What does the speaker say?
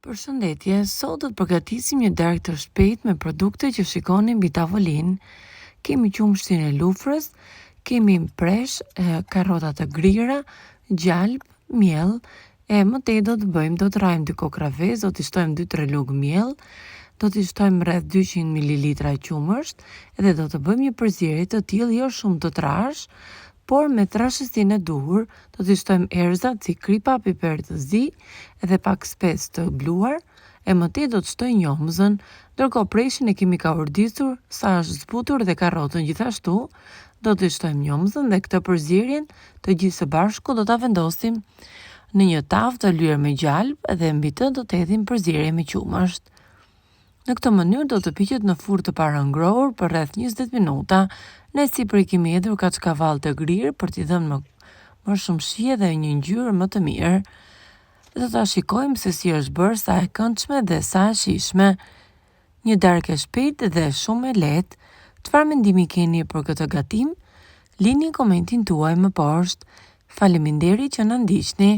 Përshëndetje, sot do të përgatisim një darkë të shpejtë me produkte që shikoni mbi tavolinë. Kemi qumshtin e lufrës, kemi presh, karrota të grira, gjalp, miell, e më tej do të rrajmë 2 kokra vezë, do t'i shtojmë 2-3 lugë miell, do t'i shtojmë rreth 200 ml qumësht, edhe do të bëjmë një përzierje të tillë jo shumë të trash, por me trashësinë e duhur. Do t'i shtojmë erëzat si kripa, piper të zi edhe pak specë të bluar, e më tej do të shtoj njomzën, ndërkohë preshin e kemi kaurdisur sa është zbutur dhe karrotën gjithashtu. Do t'i shtojmë njomzën dhe këtë përzierjen të gjithë së bashku do ta vendosim në një tavë të lyer me gjalp dhe mbi të do të hedhim përzierje me qumësht. Në këtë mënyrë do të piqet në furrë të parangrohur për rreth 20 minuta. Ne sipër i kemi hedhur kaçkavall të grirë për t'i dhënë më shumë shije dhe një ngjyrë më të mirë. Do ta shikojmë se si është bërë, sa e këndshme dhe sa e shijshme. Një darkë e shpejtë dhe shumë e lehtë. Çfarë mendimi keni për këtë gatim? Lini komentin tuaj më poshtë. Faleminderit që na ndiqni.